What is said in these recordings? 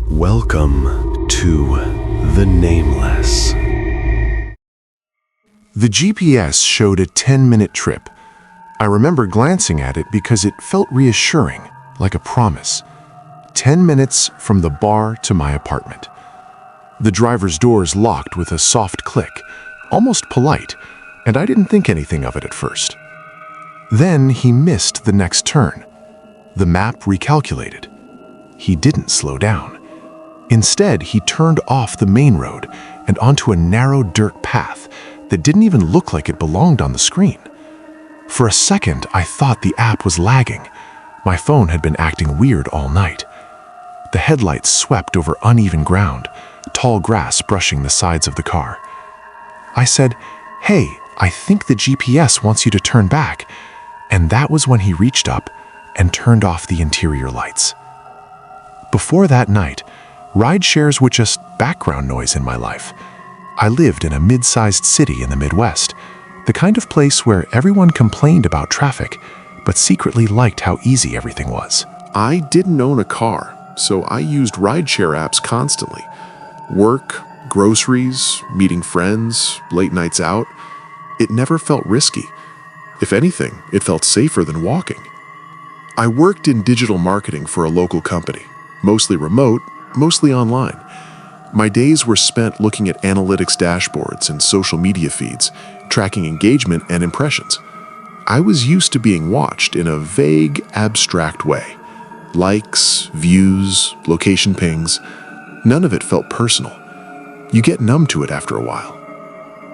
Welcome to the Nameless. The GPS showed a 10-minute trip. I remember glancing at it because it felt reassuring, like a promise. 10 minutes from the bar to my apartment. The driver's doors locked with a soft click, almost polite, and I didn't think anything of it at first. Then he missed the next turn. The map recalculated. He didn't slow down. Instead, he turned off the main road and onto a narrow dirt path that didn't even look like it belonged on the screen. For a second, I thought the app was lagging. My phone had been acting weird all night. The headlights swept over uneven ground, tall grass brushing the sides of the car. I said, "Hey, I think the GPS wants you to turn back." And that was when he reached up and turned off the interior lights. Before that night, ride shares were just background noise in my life. I lived in a mid-sized city in the Midwest, the kind of place where everyone complained about traffic, but secretly liked how easy everything was. I didn't own a car, so I used rideshare apps constantly. Work, groceries, meeting friends, late nights out. It never felt risky. If anything, it felt safer than walking. I worked in digital marketing for a local company, mostly remote, mostly online. My days were spent looking at analytics dashboards and social media feeds, tracking engagement and impressions. I was used to being watched in a vague, abstract way. Likes, views, location pings. None of it felt personal. You get numb to it after a while.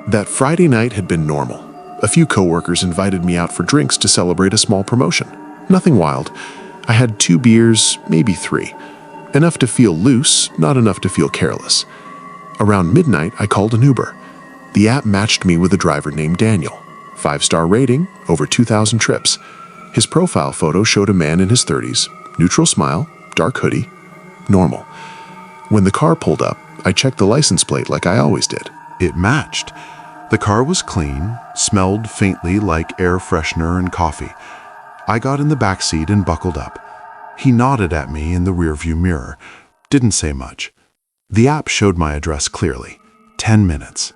That Friday night had been normal. A few coworkers invited me out for drinks to celebrate a small promotion. Nothing wild. I had 2 beers, maybe 3. Enough to feel loose, not enough to feel careless. Around midnight, I called an Uber. The app matched me with a driver named Daniel. 5-star rating, over 2,000 trips. His profile photo showed a man in his 30s, neutral smile, dark hoodie, normal. When the car pulled up, I checked the license plate like I always did. It matched. The car was clean, smelled faintly like air freshener and coffee. I got in the back seat and buckled up. He nodded at me in the rearview mirror, didn't say much. The app showed my address clearly, 10 minutes.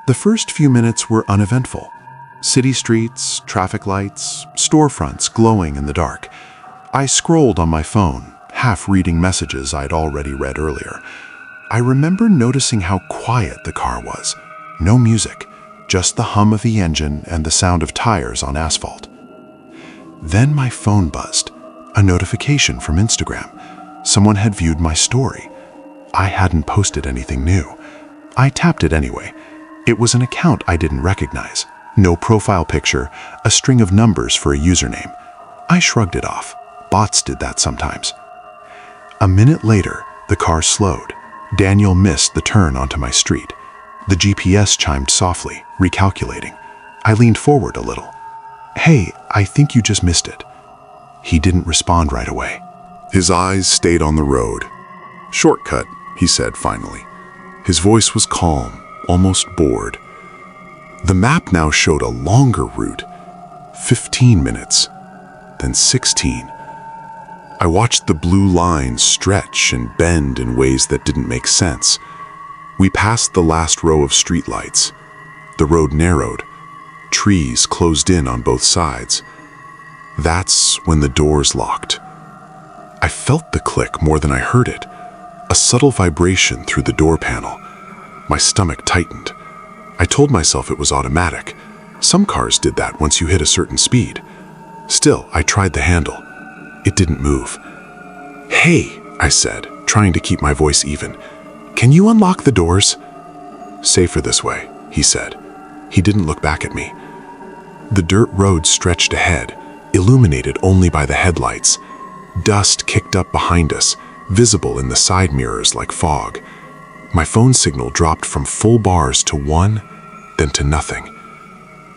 The first few minutes were uneventful. City streets, traffic lights, storefronts glowing in the dark. I scrolled on my phone, half reading messages I'd already read earlier. I remember noticing how quiet the car was. No music, just the hum of the engine and the sound of tires on asphalt. Then my phone buzzed, a notification from Instagram. Someone had viewed my story. I hadn't posted anything new. I tapped it anyway. It was an account I didn't recognize. No profile picture, a string of numbers for a username. I shrugged it off. Bots did that sometimes. A minute later, the car slowed. Daniel missed the turn onto my street. The GPS chimed softly, recalculating. I leaned forward a little. "Hey, I think you just missed it." He didn't respond right away. His eyes stayed on the road. "Shortcut," he said finally. His voice was calm, almost bored. The map now showed a longer route, 15 minutes, then 16. I watched the blue lines stretch and bend in ways that didn't make sense. We passed the last row of streetlights. The road narrowed. Trees closed in on both sides. That's when the doors locked. I felt the click more than I heard it, a subtle vibration through the door panel. My stomach tightened. I told myself it was automatic. Some cars did that once you hit a certain speed. Still, I tried the handle. It didn't move. "Hey," I said, trying to keep my voice even. "Can you unlock the doors?" "Safer this way," he said. He didn't look back at me. The dirt road stretched ahead, illuminated only by the headlights. Dust kicked up behind us, visible in the side mirrors like fog. My phone signal dropped from full bars to 1, then to nothing.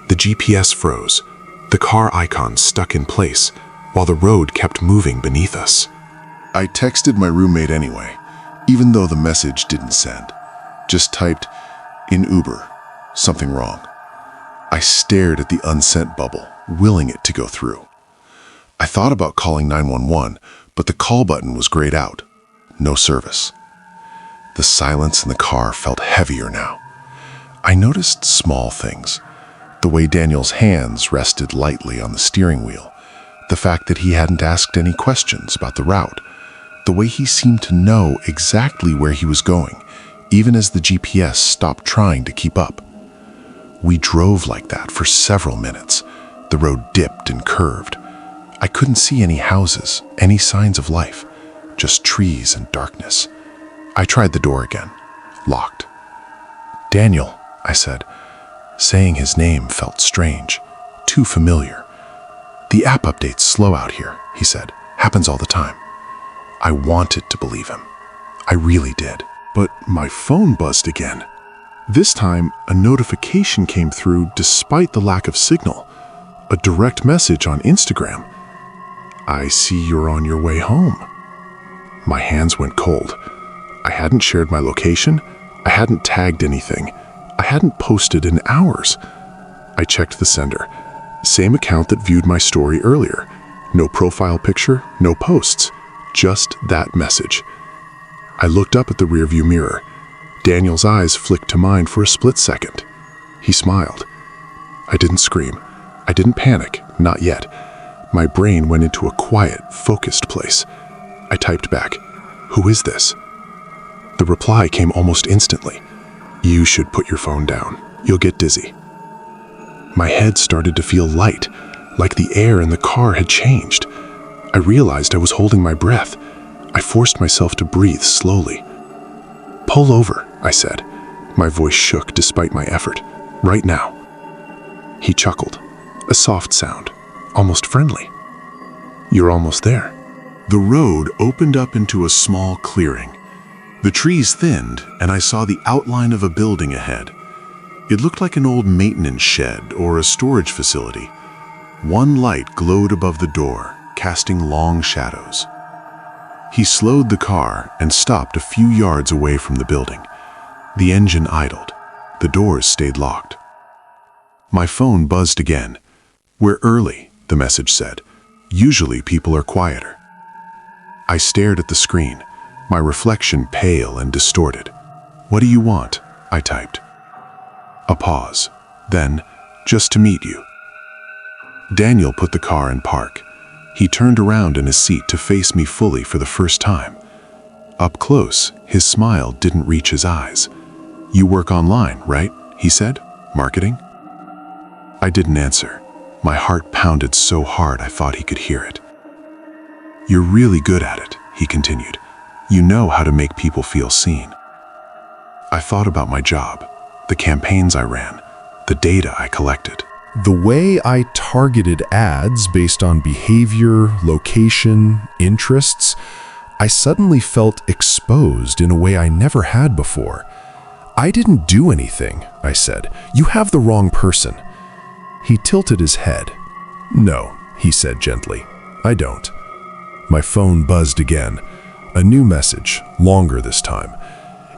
The GPS froze, the car icon stuck in place, while the road kept moving beneath us. I texted my roommate anyway, even though the message didn't send. Just typed, "In Uber, something wrong." I stared at the unsent bubble, willing it to go through. I thought about calling 911, but the call button was grayed out. No service. The silence in the car felt heavier now. I noticed small things. The way Daniel's hands rested lightly on the steering wheel. The fact that he hadn't asked any questions about the route. The way he seemed to know exactly where he was going, even as the GPS stopped trying to keep up. We drove like that for several minutes. The road dipped and curved. I couldn't see any houses, any signs of life, just trees and darkness. I tried the door again. Locked. "Daniel," I said. Saying his name felt strange, too familiar. "The app updates slow out here," he said. "Happens all the time." I wanted to believe him. I really did. But my phone buzzed again. This time, a notification came through despite the lack of signal. A direct message on Instagram. "I see you're on your way home." My hands went cold. I hadn't shared my location. I hadn't tagged anything. I hadn't posted in hours. I checked the sender. Same account that viewed my story earlier. No profile picture, no posts. Just that message. I looked up at the rearview mirror. Daniel's eyes flicked to mine for a split second. He smiled. I didn't scream. I didn't panic, not yet. My brain went into a quiet, focused place. I typed back, "Who is this?" The reply came almost instantly. "You should put your phone down. You'll get dizzy." My head started to feel light, like the air in the car had changed. I realized I was holding my breath. I forced myself to breathe slowly. "Pull over," I said. My voice shook despite my effort. "Right now." He chuckled. A soft sound, almost friendly. "You're almost there." The road opened up into a small clearing. The trees thinned, and I saw the outline of a building ahead. It looked like an old maintenance shed or a storage facility. One light glowed above the door, casting long shadows. He slowed the car and stopped a few yards away from the building. The engine idled. The doors stayed locked. My phone buzzed again. "We're early," the message said. "Usually people are quieter." I stared at the screen, my reflection pale and distorted. "What do you want?" I typed. A pause. Then, "Just to meet you." Daniel put the car in park. He turned around in his seat to face me fully for the first time. Up close, his smile didn't reach his eyes. "You work online, right?" he said. "Marketing?" I didn't answer. My heart pounded so hard I thought he could hear it. "You're really good at it," he continued. "You know how to make people feel seen." I thought about my job, the campaigns I ran, the data I collected. The way I targeted ads based on behavior, location, interests, I suddenly felt exposed in a way I never had before. "I didn't do anything," I said. "You have the wrong person." He tilted his head. "No," he said gently. "I don't." My phone buzzed again. A new message, longer this time.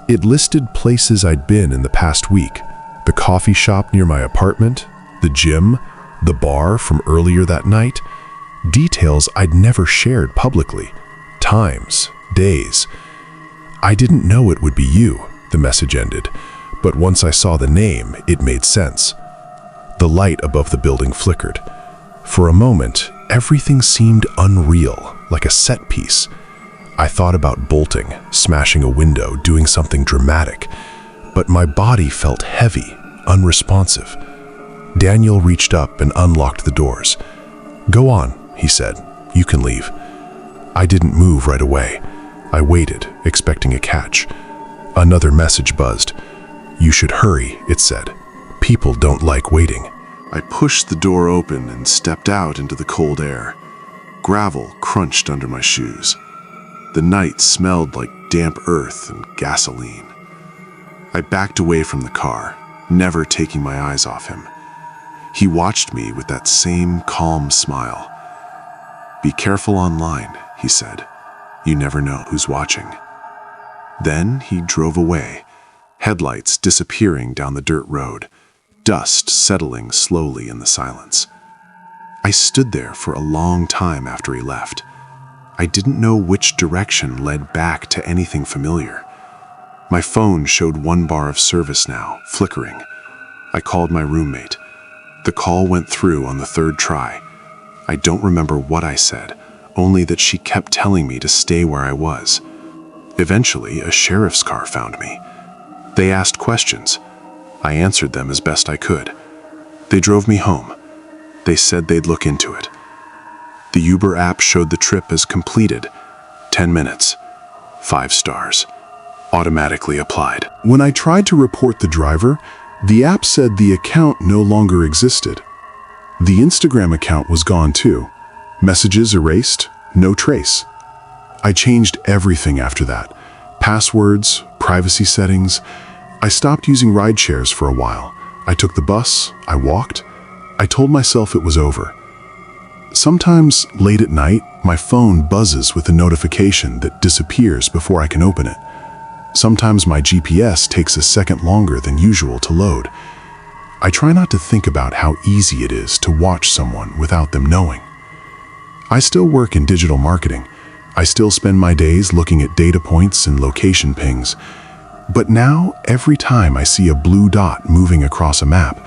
It listed places I'd been in the past week. The coffee shop near my apartment, the gym, the bar from earlier that night. Details I'd never shared publicly. Times, days. "I didn't know it would be you," the message ended. But once I saw the name, it made sense. The light above the building flickered. For a moment, everything seemed unreal, like a set piece. I thought about bolting, smashing a window, doing something dramatic. But my body felt heavy, unresponsive. Daniel reached up and unlocked the doors. "Go on," he said. "You can leave." I didn't move right away. I waited, expecting a catch. Another message buzzed. "You should hurry," it said. "People don't like waiting." I pushed the door open and stepped out into the cold air. Gravel crunched under my shoes. The night smelled like damp earth and gasoline. I backed away from the car, never taking my eyes off him. He watched me with that same calm smile. "Be careful online," he said. "You never know who's watching." Then he drove away, headlights disappearing down the dirt road, dust settling slowly in the silence. I stood there for a long time after he left. I didn't know which direction led back to anything familiar. My phone showed 1 bar of service now, flickering. I called my roommate. The call went through on the 3rd try. I don't remember what I said, only that she kept telling me to stay where I was. Eventually, a sheriff's car found me. They asked questions. I answered them as best I could. They drove me home. They said they'd look into it. The Uber app showed the trip as completed. 10 minutes. 5 stars. Automatically applied. When I tried to report the driver, the app said the account no longer existed. The Instagram account was gone too. Messages erased, no trace. I changed everything after that. Passwords, privacy settings. I stopped using ride shares for a while. I took the bus, I walked. I told myself it was over. Sometimes, late at night, my phone buzzes with a notification that disappears before I can open it. Sometimes my GPS takes a second longer than usual to load. I try not to think about how easy it is to watch someone without them knowing. I still work in digital marketing. I still spend my days looking at data points and location pings. But now, every time I see a blue dot moving across a map,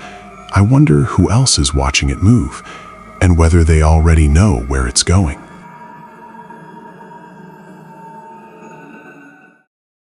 I wonder who else is watching it move, and whether they already know where it's going.